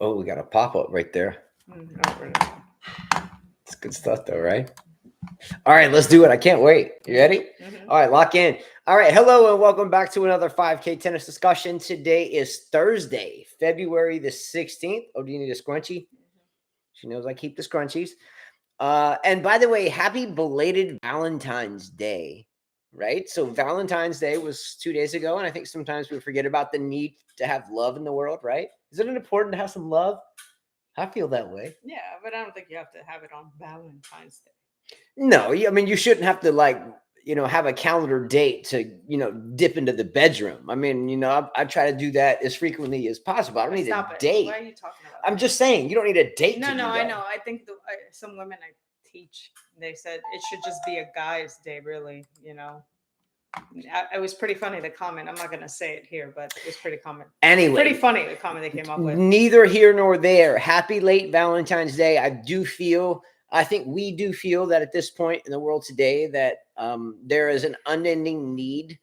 Oh, we got a pop-up right there. Mm-hmm. It's good stuff though, right? All right, let's do it. I can't wait. You ready? Mm-hmm. All right, lock in. All right, hello and welcome back to another 5K tennis discussion. Today is Thursday, February the 16th. Oh, do you need a scrunchie? She knows I keep the scrunchies. And by the way, happy belated Valentine's Day, right? So Valentine's Day was 2 days ago, and I think sometimes we forget about the need to have love in the world, right? Isn't it important to have some love? I feel that way. Yeah, but I don't think you have to have it on Valentine's Day. No, I mean you shouldn't have to have a calendar date to dip into the bedroom. I mean I try to do that as frequently as possible. I don't need a Stop it. date. Why are you talking about I'm that? just saying you don't need a date No, to no, do I that. know. I think some women I teach, they said it should just be a guy's day, really. It was pretty funny, the comment. I'm not going to say it here, but it was pretty Anyway, funny, the comment they came up with. neither here nor there. Happy late Valentine's Day. I think we do feel that at this point in the world today that there is an unending need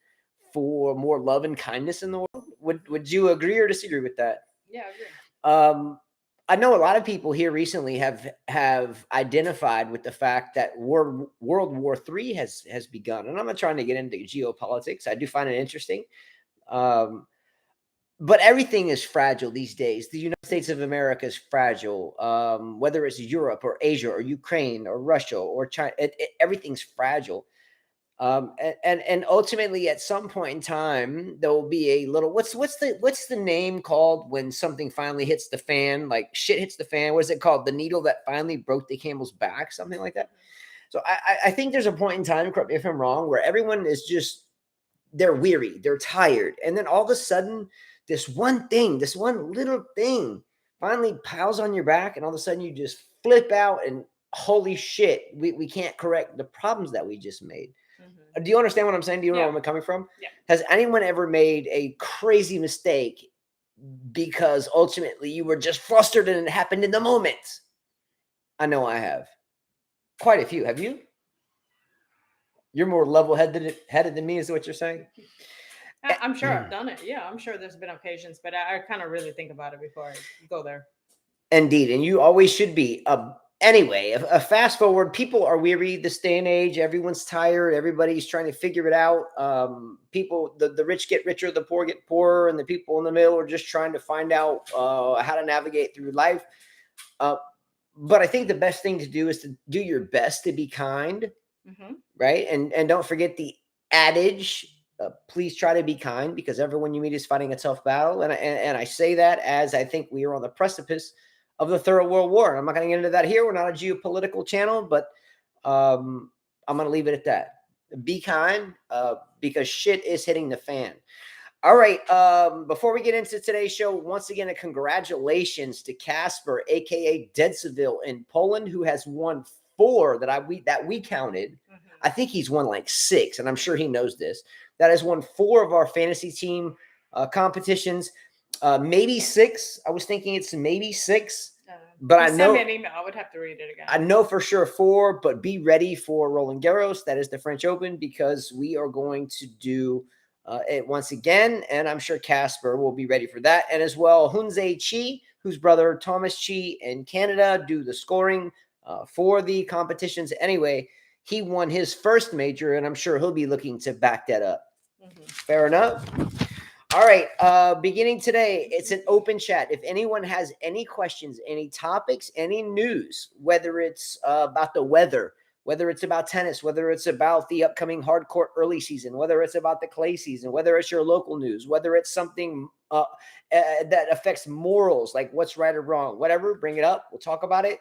for more love and kindness in the world. Would you agree or disagree with that? Yeah, I agree. Um, I know a lot of people here recently have identified with the fact that World War III has begun, and I'm not trying to get into geopolitics. I do find it interesting. Um, but everything is fragile these days. The United States of America is fragile. Whether it's Europe or Asia or Ukraine or Russia or China, everything's fragile. And ultimately, at some point in time, there will be a little. What's the name called when something finally hits the fan? Like shit hits the fan. What is it called? The needle that finally broke the camel's back, something like that. So I think there's a point in time, correct me if I'm wrong, where everyone is just they're weary, they're tired, and then all of a sudden, this one little thing, finally piles on your back, and all of a sudden you just flip out, and holy shit, we can't correct the problems that we just made. Mm-hmm. Do you understand what I'm saying? Do you know Yeah, where I'm coming from? yeah. Has anyone ever made a crazy mistake because ultimately you were just flustered and it happened in the moment? I know I have. Quite a few. Have you? You're more level headed than me, is what you're saying? I'm sure I've done it. Yeah, I'm sure there's been occasions, but I kind of really think about it before I go there. Indeed, and you always should be. Anyway, a fast forward, people are weary this day and age. Everyone's tired. Everybody's trying to figure it out. The rich get richer, the poor get poorer, and the people in the middle are just trying to find out how to navigate through life. Uh, but I think the best thing to do is to do your best to be kind, Mm-hmm. right? And don't forget the adage. Please try to be kind because everyone you meet is fighting a tough battle. And I say that as I think we are on the precipice of the Third World War. I'm not going to get into that here. We're not a geopolitical channel, but I'm going to leave it at that. Be kind because shit is hitting the fan. All right. Before we get into today's show, once again, a congratulations to Casper, aka Dedseville in Poland, who has won four that we counted. Mm-hmm. I think he's won like six, and I'm sure he knows this. That has won four of our fantasy team competitions. Maybe six. I was thinking it's maybe six, but You I sent me know an email. I would have to read it again. I know for sure four. But be ready for Roland Garros. That is the French Open because we are going to do it once again, and I'm sure Casper will be ready for that, and as well Hunze Chi, whose brother Thomas Chi in Canada do the scoring for the competitions. Anyway, he won his first major, and I'm sure he'll be looking to back that up. Mm-hmm. Fair enough. All right. Beginning today, it's an open chat. If anyone has any questions, any topics, any news, whether it's about the weather, whether it's about tennis, whether it's about the upcoming hardcourt early season, whether it's about the clay season, whether it's your local news, whether it's something that affects morals, like what's right or wrong, whatever, bring it up. We'll talk about it.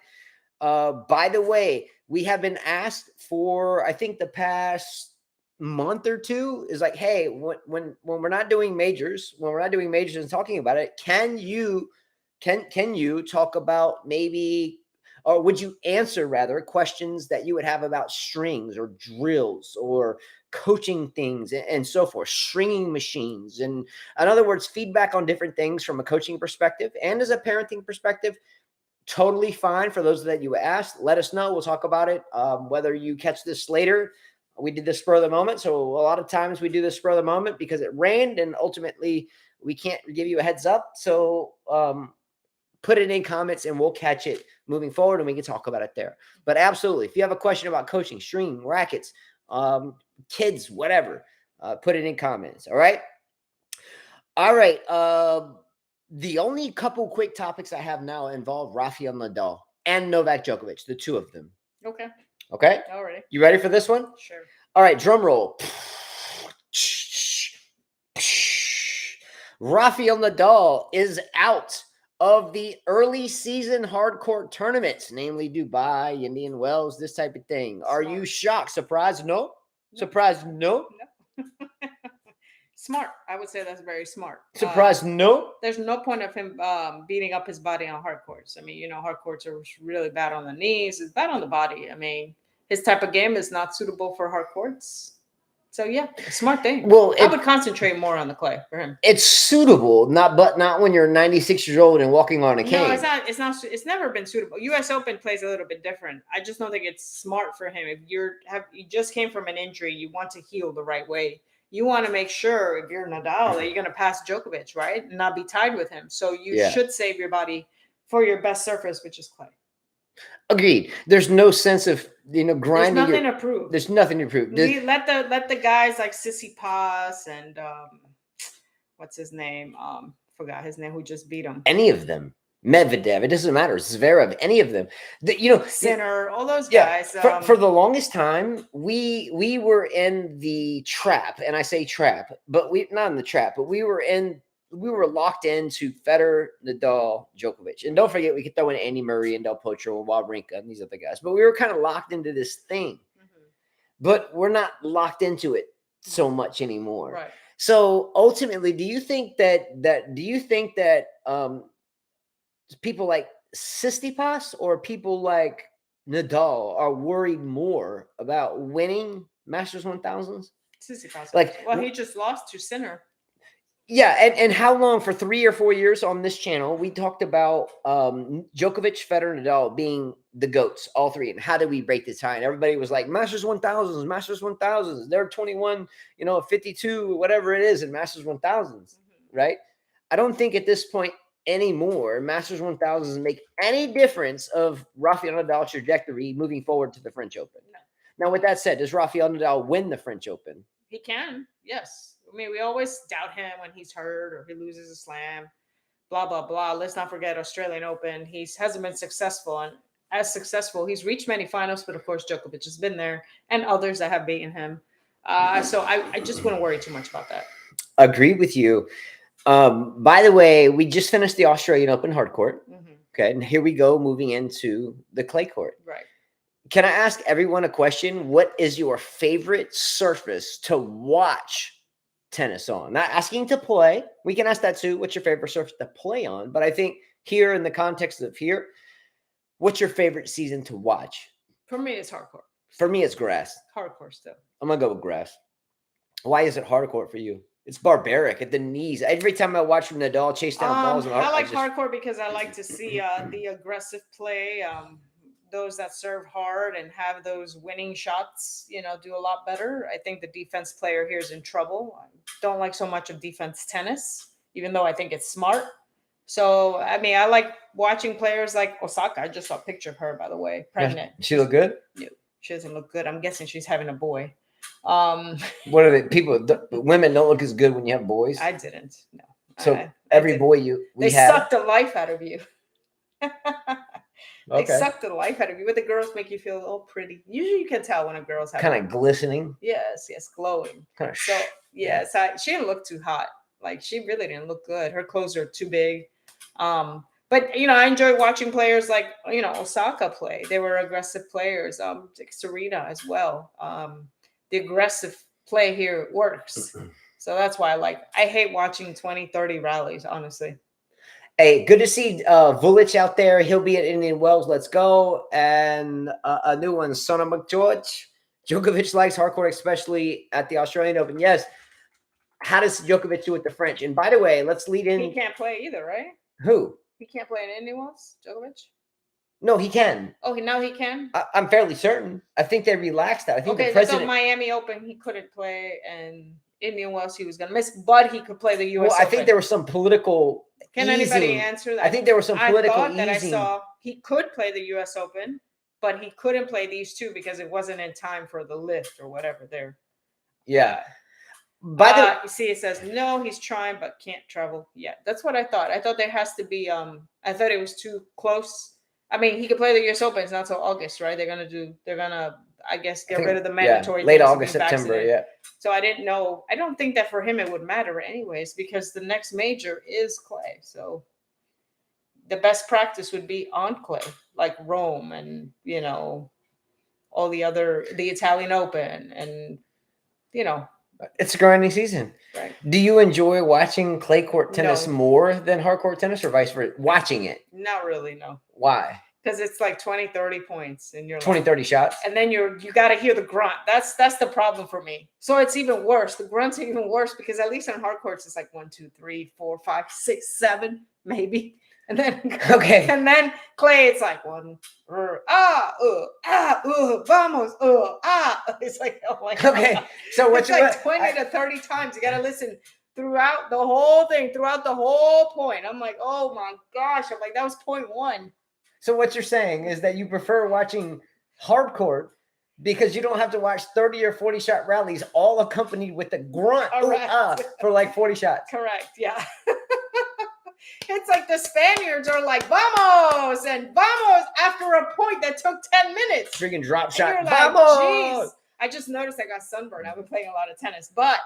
By the way, we have been asked for, I think, the past month or two is like, hey, when we're not doing majors, and talking about it, can you talk about maybe, or would you answer rather questions that you would have about strings or drills or coaching things and so forth, stringing machines, and in other words, feedback on different things from a coaching perspective and as a parenting perspective. Totally fine. For those that you asked, let us know. We'll talk about it. Whether you catch this later, we did this spur of the moment. So a lot of times we do this spur of the moment because it rained and ultimately we can't give you a heads up. So put it in comments and we'll catch it moving forward and we can talk about it there. But absolutely, if you have a question about coaching, stream, rackets, kids, whatever, put it in comments. All right. All right. The only couple quick topics I have now involve Rafael Nadal and Novak Djokovic, the two of them. Okay. Okay. All right. You ready for this one? Sure. All right. Drum roll. Rafael Nadal is out of the early season hard court tournaments, namely Dubai, Indian Wells, this type of thing. Are you shocked? Surprised? No. Surprised? No. Smart. I would say that's very smart. Surprised? No. There's no point of him beating up his body on hard courts. I mean, hard courts are really bad on the knees. It's bad on the body. I mean, his type of game is not suitable for hard courts. So yeah, a smart thing. Well, I would concentrate more on the clay for him. It's suitable, not when you're 96 years old and walking on a cane. No, it's not. It's not. It's never been suitable. U.S. Open plays a little bit different. I just don't think it's smart for him. If you just came from an injury, you want to heal the right way. You want to make sure if you're Nadal that you're going to pass Djokovic, right, and not be tied with him. So you should save your body for your best surface, which is clay. Agreed. There's no sense of grinding. There's nothing to prove. There's nothing to prove. Let the guys like Tsitsipas and what's his name? Forgot his name. Who just beat him? Any of them. Medvedev. It doesn't matter. Zverev. Any of them. Sinner. All those guys. For the longest time, we were in the trap, and I say trap, but we not in the trap, but we were locked into Federer, Nadal, Djokovic. And don't forget, we could throw in Andy Murray and Del Potro and Wawrinka and these other guys. But we were kind of locked into this thing. Mm-hmm. But we're not locked into it so much anymore. Right. So ultimately, do you think that people like Tsitsipas or people like Nadal are worried more about winning Masters 1000s? Tsitsipas. He just lost to Sinner. Yeah, and how long? For 3 or 4 years on this channel, we talked about Djokovic, Federer, Nadal being the GOATs, all three. And how did we break the tie? And everybody was like, Masters 1000s, Masters 1000s. They're 21, 52, whatever it is in Masters 1000s, right? I don't think at this point anymore Masters 1000s make any difference of Rafael Nadal's trajectory moving forward to the French Open. No. Now, with that said, does Rafael Nadal win the French Open? He can, yes. I mean, we always doubt him when he's hurt or he loses a slam, blah, blah, blah. Let's not forget Australian Open. He hasn't been successful. And as successful, he's reached many finals, but of course, Djokovic has been there and others that have beaten him. So I just wouldn't worry too much about that. Agree with you. By the way, we just finished the Australian Open hard court. Mm-hmm. Okay, and here we go, moving into the clay court. Right. Can I ask everyone a question? What is your favorite surface to watch tennis on? Not asking to play. We can ask that too. What's your favorite surface to play on? But I think here in the context of here, what's your favorite season to watch? For me, it's hard court. For me, it's grass. Hard court still. I'm going to go with grass. Why is it hard court for you? It's barbaric at the knees. Every time I watch Nadal chase down balls. I like hard court because I like to see the aggressive play. Those that serve hard and have those winning shots, do a lot better. I think the defense player here is in trouble. I don't like so much of defense tennis, even though I think it's smart. So, I mean, I like watching players like Osaka. I just saw a picture of her, by the way, pregnant. She look good? No, she doesn't look good. I'm guessing she's having a boy. What are they? Women don't look as good when you have boys? I didn't. No. So every boy they suck the life out of you. They Okay. suck the life out of you. But the girls make you feel a little pretty. Usually you can tell when a girl's having kind of glistening. Yes, glowing. Kind of so yes, she didn't look too hot. Like she really didn't look good. Her clothes are too big. But I enjoy watching players like Osaka play. They were aggressive players. Serena as well. The aggressive play here works. So that's why I hate watching 20, 30 rallies, honestly. Hey, good to see Vulic out there. He'll be at Indian Wells. Let's go. And a new one, Sona McGeorge. Djokovic likes hardcourt, especially at the Australian Open. Yes. How does Djokovic do with the French? And by the way, let's lead in. He can't play either, right? Who? He can't play in Indian Wells, Djokovic? No, he can. Oh, now he can? I'm fairly certain. I think they relaxed that. I think the president. So Miami Open, he couldn't play, and Indian Wells he was going to miss, but he could play the U.S. Well, I think there was some political Can anybody easing. answer that? I think there was some political I thought that I easing. saw he could play the U.S. Open, but he couldn't play these two because it wasn't in time for the lift or whatever. There. Yeah. By the You see, it says no, he's trying but can't travel yet. That's what I thought. I thought there has to be. I thought it was too close. I mean, he could play the U.S. Open. It's not till August, right? They're gonna, I guess, get rid of the mandatory late things to August, be September. vaccinated. Yeah. So I didn't know. I don't think that for him it would matter anyways, because the next major is clay. So the best practice would be on clay, like Rome and all the Italian Open, and It's a grinding season. right. Do you enjoy watching clay court tennis No. more than hard court tennis, or vice versa? Watching it. Not really, no. Why? Because it's like 20, 30 points and you're 20, like, 30 shots. and then you got to hear the grunt. That's the problem for me. So it's even worse. The grunts are even worse because at least on hard courts it's like 1, 2, 3, 4, 5, 6, 7 maybe. And then Okay. And then clay, it's like one, vamos, It's like, oh my God. Okay. So It's like 20 to 30 times. You got to listen throughout the whole thing, throughout the whole point. I'm like, oh my gosh. I'm like, that was point 1. So what you're saying is that you prefer watching hard court because you don't have to watch 30 or 40 shot rallies all accompanied with a grunt for like 40 shots. Correct. Yeah. It's like the Spaniards are like, vamos, and vamos after a point that took 10 minutes. Freaking drop shot. Like, Vamos! geez. I just noticed I got sunburned. I've been playing a lot of tennis, but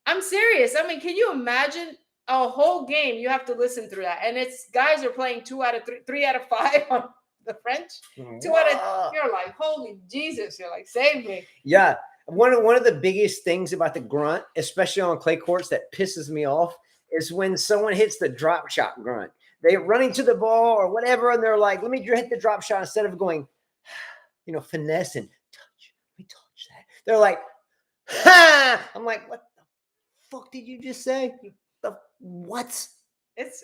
I'm serious. I mean, can you imagine a whole game? You have to listen through that. And it's guys are playing 2 out of 3 out of 5 on the French. 2 out of, you're like, holy Jesus. You're like, save me. Yeah. One of the biggest things about the grunt, especially on clay courts, that pisses me off is when someone hits the drop shot grunt. They're running to the ball or whatever, and they're like, let me hit the drop shot instead of going, finesse and touch. Let me touch that. They're like, ha! I'm like, what the fuck did you just say? The what? It's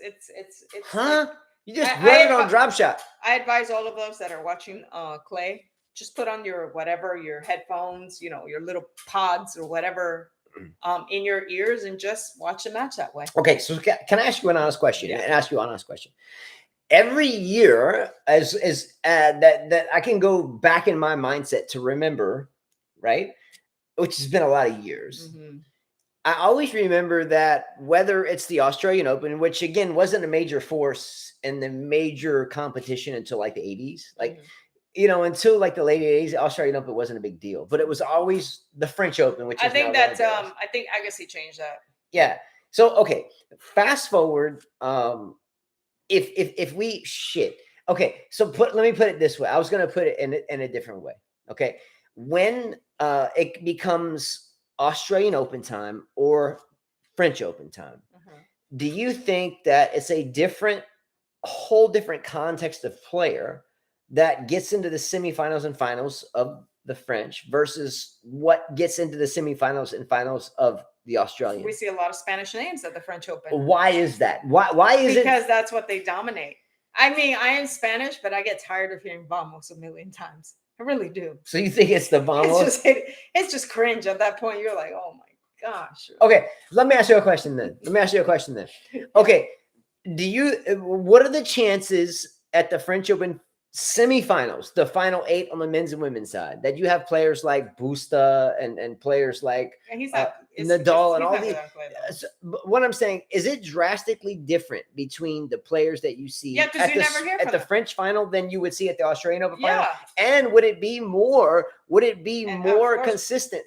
huh? like, You just run it on drop shot. I advise all of those that are watching clay, just put on your headphones, your little pods or whatever in your ears, and just watch the match that way. Okay, so can I ask you an honest question? Yeah. And ask you an honest question. Every year, as that I can go back in my mindset to remember, right? Which has been a lot of years. Mm-hmm. I always remember that whether it's the Australian Open, which again wasn't a major force in the major competition until like the 80s, like. Mm-hmm. Until like the late 80s, Australian Open wasn't a big deal, but it was always the French Open, which I think that I guess he changed that. Yeah. So okay, fast forward. If we okay, so let me put it this way. I was going to put it in a different way. Okay, when it becomes Australian Open time or French Open time, do you think that it's a whole different context of player that gets into the semifinals and finals of the French versus what gets into the semifinals and finals of the Australian? We see a lot of Spanish names at the French Open. Why is that? Why is it? Because that's what they dominate. I mean, I am Spanish, but I get tired of hearing vamos a million times. I really do. So you think it's the vamos? It's just cringe at that point. You're like, oh my gosh. Okay, let me ask you a question then. Okay, what are the chances at the French Open semifinals, the final 8 on the men's and women's side, that you have players like Busta and players like Nadal and all these? But what I'm saying is, it drastically different between the players that you see at the French final than you would see at the Australian Open final? And would it be more consistent?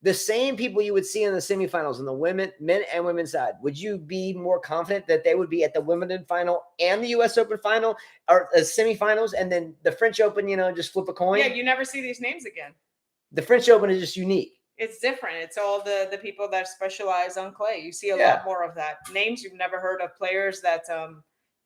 The same people you would see in the semifinals on the men and women's side, would you be more confident that they would be at the Wimbledon final and the U.S. Open final or semifinals, and then the French Open, just flip a coin? Yeah, you never see these names again. The French Open is just unique. It's different. It's all the people that specialize on clay. You see a lot more of that. Names you've never heard of, players that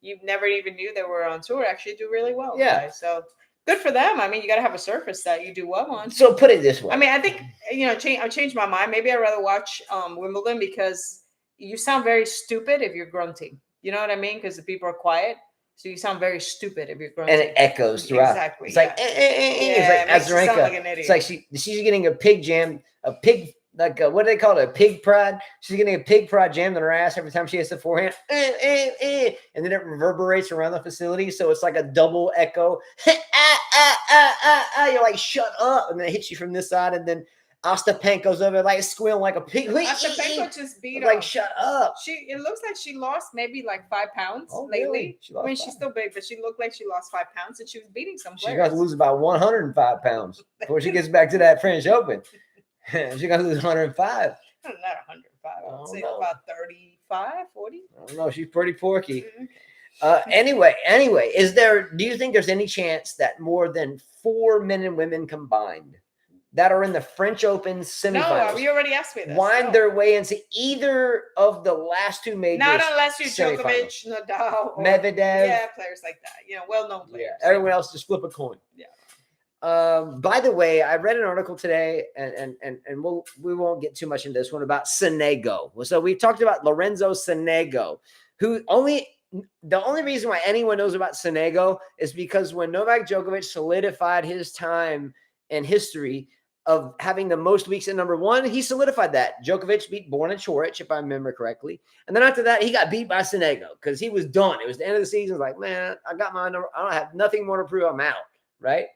you've never even knew they were on tour, actually do really well. Yeah. Right? So good for them. I mean, you got to have a surface that you do well on. So put it this way. I mean, I think, I changed my mind. Maybe I'd rather watch Wimbledon, because you sound very stupid if you're grunting. You know what I mean? Because the people are quiet. So you sound very stupid if you're grunting. And it echoes throughout. Exactly. It's like, it's like Azarenka. It's like she's getting a pig what do they call it? A pig prod. She's getting a pig prod jammed in her ass every time she hits the forehand. And then it reverberates around the facility. So it's like a double echo. You're like, shut up. And then it hits you from this side. And then Ostapenko's over like squealing like a pig. Ostapenko just beat like, her. shut up. It looks like she lost maybe like 5 pounds lately. Really? I mean, she's still big, but she looked like she lost 5 pounds, and she was beating some players. She's got to lose about 105 pounds before she gets back to that French Open. She's got to lose 105. Not 105. I would say about 35, 40. I don't know. She's pretty porky. Anyway, do you think there's any chance that more than 4 men and women combined that are in the French Open semifinals? No, you already asked me this. Wind their way into either of the last 2 majors. Not unless you're Djokovic, Nadal, Medvedev. Yeah, players like that. Well-known players. Yeah, everyone else just flip a coin. Yeah. By the way, I read an article today, and we won't get too much into this one about Sonego. So we talked about Lorenzo Sonego, who the only reason why anyone knows about Sonego is because when Novak Djokovic solidified his time in history of having the most weeks at number 1, he solidified that. Djokovic beat Borna Coric, if I remember correctly. And then after that, he got beat by Sonego because he was done. It was the end of the season. Like, man, I got my number. I don't have nothing more to prove. I'm out, right?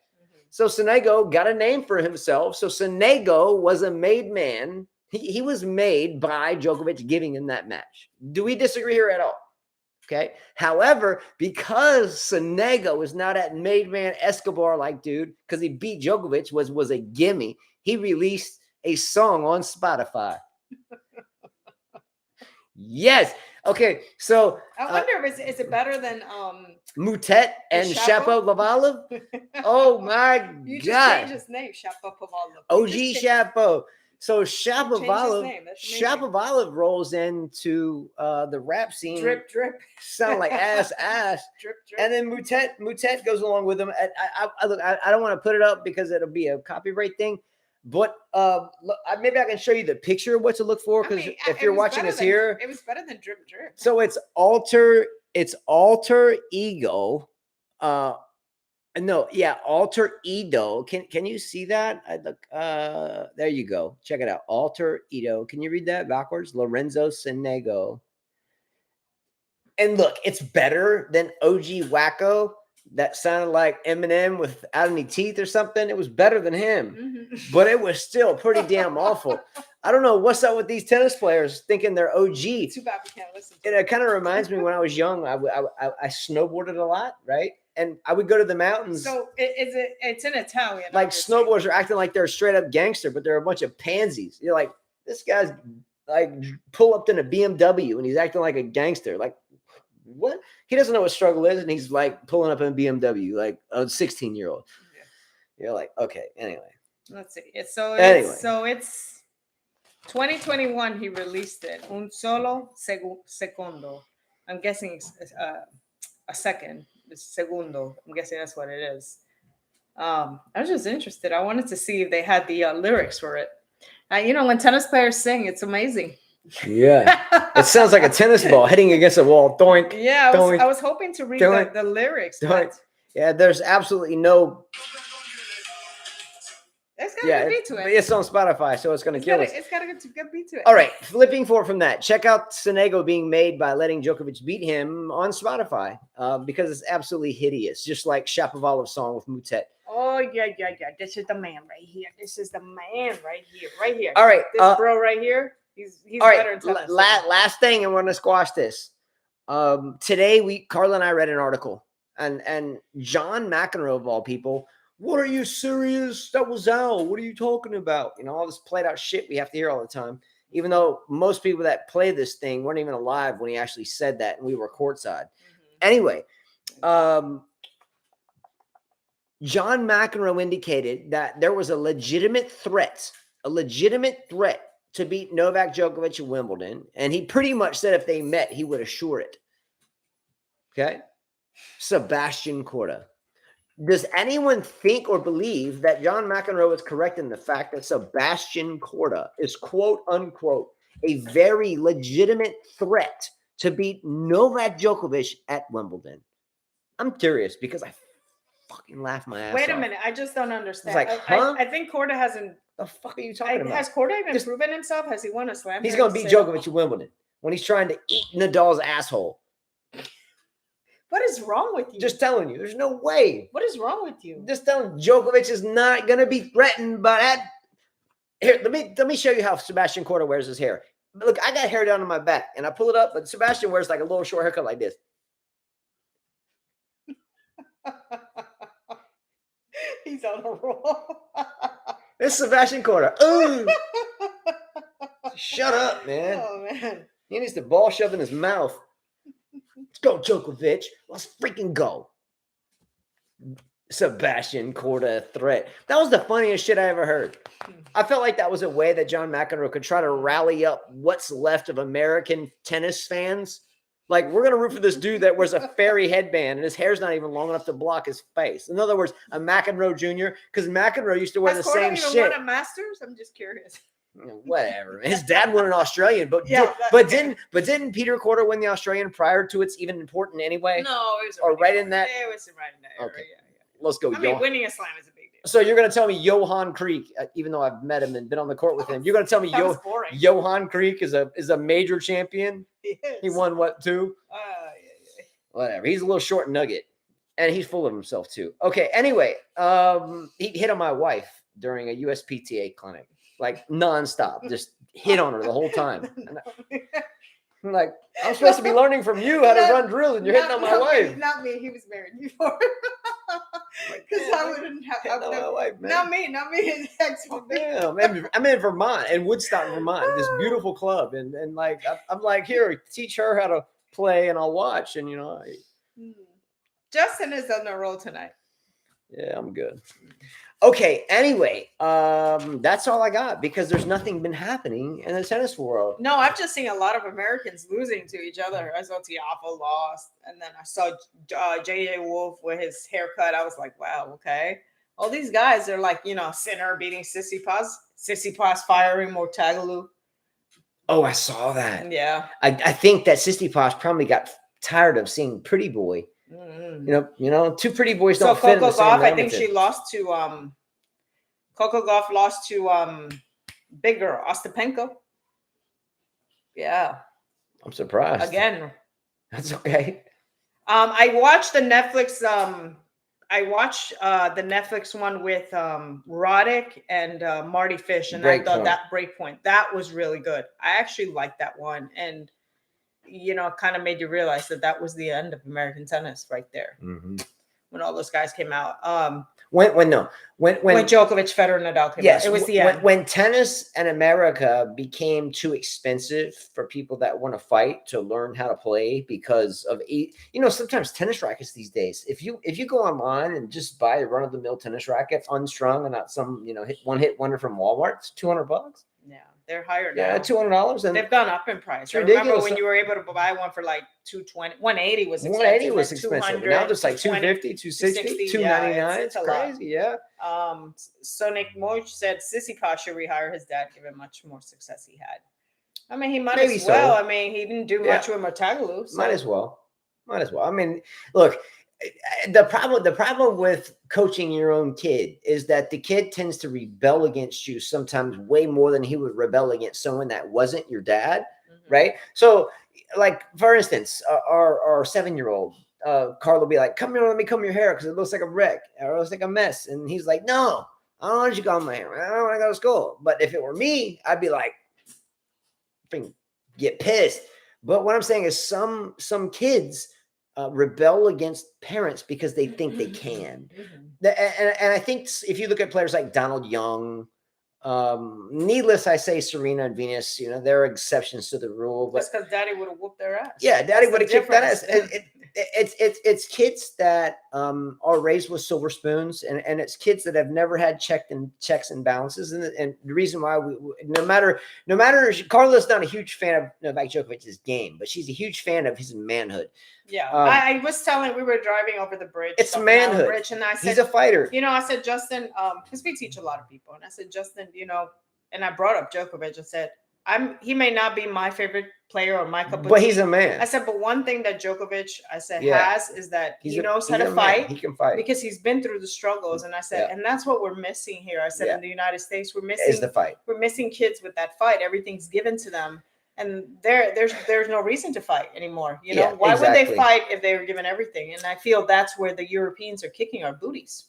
So Sonego got a name for himself. So Sonego was a made man. He was made by Djokovic giving him that match. Do we disagree here at all? Okay. However, because Sonego is not that made man Escobar-like dude, because he beat Djokovic, was a gimme, he released a song on Spotify. Yes. Okay. So I wonder is it better than Mutet and Shapovalov? Oh my you God. just changed his name, Shapovalov. OG Shapo. So Shapovalov rolls into the rap scene. Drip, drip. Sound like ass. Drip, drip. And then Mutet goes along with him. I don't want to put it up because it'll be a copyright thing. But maybe I can show you the picture of what to look for, because if you're watching this here, it was better than Drip Drip. So it's alter ego. Alter ego. Can you see that? There you go. Check it out. Alter ego. Can you read that backwards? Lorenzo Sonego. And look, it's better than OG Wacko. That sounded like Eminem without any teeth or something. It was better than him, but it was still pretty damn awful. I don't know what's up with these tennis players thinking they're OG. Too bad we can't listen to it. Kind of reminds me when I was young, I snowboarded a lot, right? And I would go to the mountains. So it's in Italian. Like snowboarders are acting like they're a straight up gangster, but they're a bunch of pansies. You're like, this guy's like pull up in a BMW and he's acting like a gangster. Like, what? He doesn't know what struggle is, and he's like pulling up in a BMW like a 16-year-old. Yeah. You're like, okay, anyway. Let's see. It's 2021 he released it. Un solo segundo. I'm guessing it's a second. It's segundo. I'm guessing that's what it is. I was just interested. I wanted to see if they had the lyrics for it. When tennis players sing, it's amazing. Yeah, it sounds like a tennis ball hitting against a wall. Doink. Yeah, doink, I was hoping to read the lyrics. Yeah, there's absolutely no. It's got a good beat to it. It's on Spotify, so it's going to kill us. It's got a good beat to it. All right, flipping forward from that, check out Sonego being made by letting Djokovic beat him on Spotify because it's absolutely hideous, just like Shapovalov's song with Mutet. Oh, yeah. This is the man right here. Right here. All right. This bro right here, he's all better right, in tennis. Last thing, and we're going to squash this. Today, Carla and I read an article, and John McEnroe, of all people, what are you serious? That was out. What are you talking about? All this played out shit we have to hear all the time, even though most people that play this thing weren't even alive when he actually said that, and we were courtside. Anyway, John McEnroe indicated that there was a legitimate threat to beat Novak Djokovic at Wimbledon, and he pretty much said if they met, he would assure it. Okay? Sebastian Korda. Does anyone think or believe that John McEnroe is correct in the fact that Sebastian Korda is, quote unquote, a very legitimate threat to beat Novak Djokovic at Wimbledon? I'm curious because I fucking laugh my ass Wait a off. minute. I just don't understand. like, huh? I think Korda hasn't. The fuck are you talking about? Has Korda even Just- proven himself? Has he won a slam? He's here gonna to beat say- Djokovic at Wimbledon when he's trying to eat Nadal's asshole. What is wrong with you? Just telling you, there's no way. What is wrong with you? Just telling Djokovic is not gonna be threatened by that. Here, let me show you how Sebastian Korda wears his hair. Look, I got hair down on my back, and I pull it up, but Sebastian wears like a little short haircut like this. He's on a roll. This is Sebastian Korda. Ooh, shut up, man. Oh man. He needs the ball shoved in his mouth. Let's go, Djokovic. Let's freaking go. Sebastian Korda threat. That was the funniest shit I ever heard. I felt like that was a way that John McEnroe could try to rally up what's left of American tennis fans. Like, we're going to root for this dude that wears a fairy headband and his hair's not even long enough to block his face. In other words, a McEnroe Jr., because McEnroe used to wear Has the Korda same even shit. won a Masters? I'm just curious. Whatever. His dad won an Australian, but Yeah, didn't Peter Korda win the Australian prior to it's even important anyway? No, it was Or already right in that- It was right in that area. Okay. Yeah. Let's go, I mean, winning a slam is a big deal. So you're going to tell me Johan Creek, even though I've met him and been on the court with him, you're going to tell me That was boring. Johan Creek is a major champion? He is. He won what, 2? Yeah. Whatever. He's a little short nugget, and he's full of himself too. Okay. Anyway, he hit on my wife during a USPTA clinic, like nonstop, just hit on her the whole time. And I'm like, I'm supposed to be learning from you how to run drills, and you're hitting on my wife. Not me. He was married before. Because I wouldn't have. Hitting on my wife, man. Not me. His ex-wife. Damn, I'm in Vermont, in Woodstock, Vermont, this beautiful club, and like I'm like, here, teach her how to play, and I'll watch, and Justin is on the roll tonight. Yeah, I'm good. Okay. Anyway, that's all I got because there's nothing been happening in the tennis world. No, I've just seen a lot of Americans losing to each other. I saw Tiafoe lost, and then I saw JJ Wolf with his haircut. I was like, wow, okay. All these guys are like, Sinner beating Tsitsipas firing Mortagalu. Oh, I saw that. Yeah. I think that Tsitsipas probably got tired of seeing Pretty Boy. Mm-hmm. Two pretty boys don't fit in Coco the same Gauff, I think Hamilton. she lost to Coco Gauff lost to big girl Ostapenko. Yeah. I'm surprised. Again. That's okay. I watched the Netflix the Netflix one with Roddick and Marty Fish, and I thought that Breakpoint, that was really good. I actually liked that one, and kind of made you realize that was the end of American tennis right there. Mm-hmm. When all those guys came out. When Djokovic, Federer, Nadal came out. It was the end. When tennis in America became too expensive for people that want to fight to learn how to play because of sometimes tennis rackets these days. If you go online and just buy a run of the mill tennis racket, unstrung and not some hit wonder from Walmart, it's $200. Yeah. They're higher now. Yeah, $200, and they've gone up in price. It's ridiculous. I remember when you were able to buy one for like $220, $180 was expensive. $180 was expensive. Now it's like $250, $260, $299. It's crazy. Yeah. So Nick Moich said Tsitsipas should rehire his dad, given much more success he had. I mean, he might as well. I mean, he didn't do much with Mortagalu. So. Might as well. I mean, look. The problem with coaching your own kid is that the kid tends to rebel against you sometimes way more than he would rebel against someone that wasn't your dad, right? So, like for instance, our 7-year-old Carl will be like, "Come here, let me comb your hair because it looks like a wreck or it looks like a mess," and he's like, "No, I don't want you to comb my hair. I don't want to go to school." But if it were me, I'd be like, get pissed. But what I'm saying is, some kids. Rebel against parents because they think they can. And I think if you look at players like Donald Young, needless I say Serena and Venus, they're exceptions to the rule. But because Daddy would have whooped their ass. Yeah, Daddy would have kicked that ass. It's kids that are raised with silver spoons, and it's kids that have never had checks and balances. And the reason why no matter Carla's not a huge fan of Novak Djokovic's game, but she's a huge fan of his manhood. Yeah, I was telling, we were driving over the bridge. It's manhood. Bridge, and I said, he's a fighter. I said, Justin, because we teach a lot of people, and I said, Justin, and I brought up Djokovic. I said, He may not be my favorite player or my cup of But tea. he's a man. I said, but one thing that Djokovic, I said, Yeah. has is that He's he knows how to man. fight He can fight. because he's been through the struggles. And I said, Yeah. and that's what we're missing here. I said, Yeah. in the United States, we're Is missing the fight. We're missing kids with that fight. Everything's given to them. And there's no reason to fight anymore. You know, Yeah, why would exactly. they fight if they were given everything? And I feel that's where the Europeans are kicking our booties.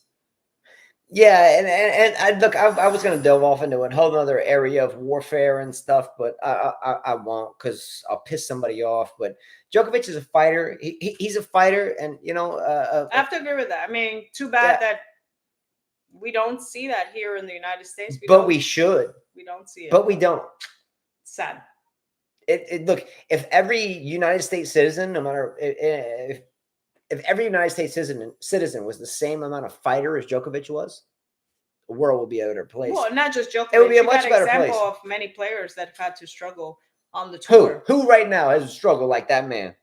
Yeah, and I look, I was going to delve off into a whole other area of warfare and stuff, but I won't because I'll piss somebody off. But Djokovic is a fighter. He's a fighter, and you know, I have to agree with that. I mean, too bad that we don't see that here in the United States. But we should. We don't see it. But we don't. Sad. Look, if every United States citizen, no matter if every United States citizen was the same amount of fighter as Djokovic was, the world would be a better place. Well, not just Djokovic. It would be a much better place. Example of many players that have had to struggle on the tour. Who right now has a struggle like that man?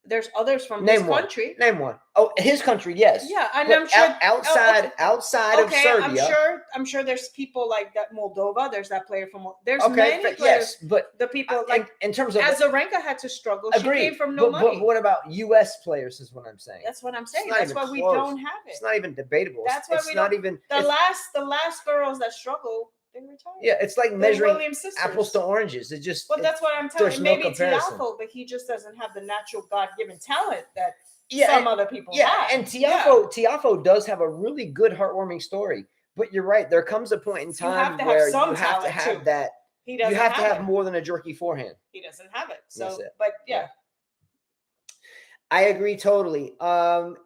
There's others from his country. Name one. Oh, his country, yes. Yeah, and I'm sure outside of Serbia. I'm sure there's people like that. Moldova. There's that player from. There's many players. Yes, but the people like in terms of Azarenka had to struggle. She came from no money. But what about U.S. players? Is what I'm saying. That's what I'm saying. That's why we don't have it. It's not even debatable. That's why it's we not don't. even The last girls that struggle. They retired. Yeah, it's like measuring apples to oranges. It just. Well, that's what I'm telling you. Maybe Tiafoe, but he just doesn't have the natural God-given talent that some other people have. And Tiafoe does have a really good, heartwarming story. But you're right. There comes a point in time where you have to have that. He doesn't. You have to have more than a jerky forehand. He doesn't have it. So, that's it. But yeah. I agree totally.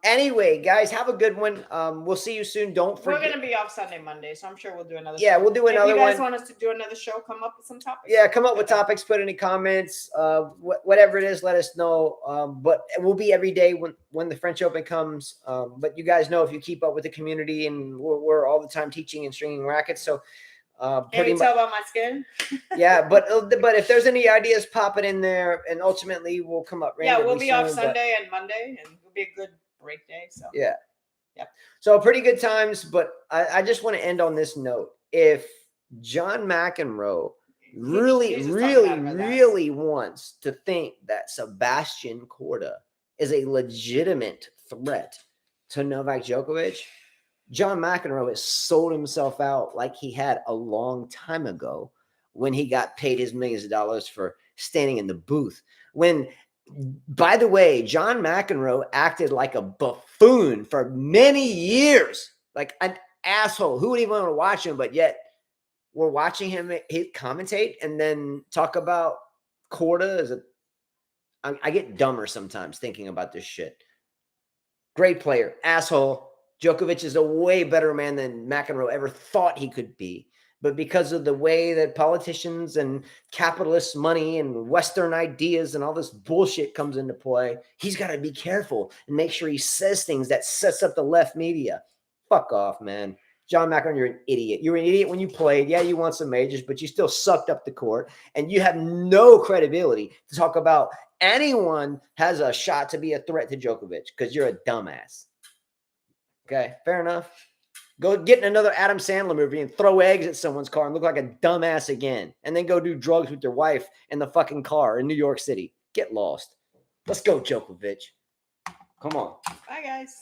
Anyway, guys, have a good one. We'll see you soon. Don't forget. We're gonna be off Sunday, Monday, so I'm sure we'll do another. Yeah, we'll do another one. If you guys want us to do another show, come up with some topics. Yeah, come up with topics. Put any comments. Whatever it is, let us know. But it will be every day when the French Open comes. But you guys know if you keep up with the community, and we're all the time teaching and stringing rackets, so. Can you tell about my skin? Yeah, but if there's any ideas, pop it in there, and ultimately we'll come up. Yeah, we'll be off Sunday and Monday, and it'll be a good break day. So yeah. Yep. So pretty good times, but I just want to end on this note. If John McEnroe really wants to think that Sebastian Korda is a legitimate threat to Novak Djokovic, John McEnroe has sold himself out like he had a long time ago when he got paid his millions of dollars for standing in the booth. When, by the way, John McEnroe acted like a buffoon for many years, like an asshole. Who would even want to watch him? But yet we're watching him commentate and then talk about Korda I get dumber sometimes thinking about this shit. Great player, asshole. Djokovic is a way better man than McEnroe ever thought he could be. But because of the way that politicians and capitalist money and Western ideas and all this bullshit comes into play, he's got to be careful and make sure he says things that sets up the left media. Fuck off, man. John McEnroe, you're an idiot. You were an idiot when you played. Yeah, you won some majors, but you still sucked up the court. And you have no credibility to talk about anyone has a shot to be a threat to Djokovic because you're a dumbass. Okay, fair enough. Go get in another Adam Sandler movie and throw eggs at someone's car and look like a dumbass again. And then go do drugs with your wife in the fucking car in New York City. Get lost. Let's go, Djokovic. Come on. Bye, guys.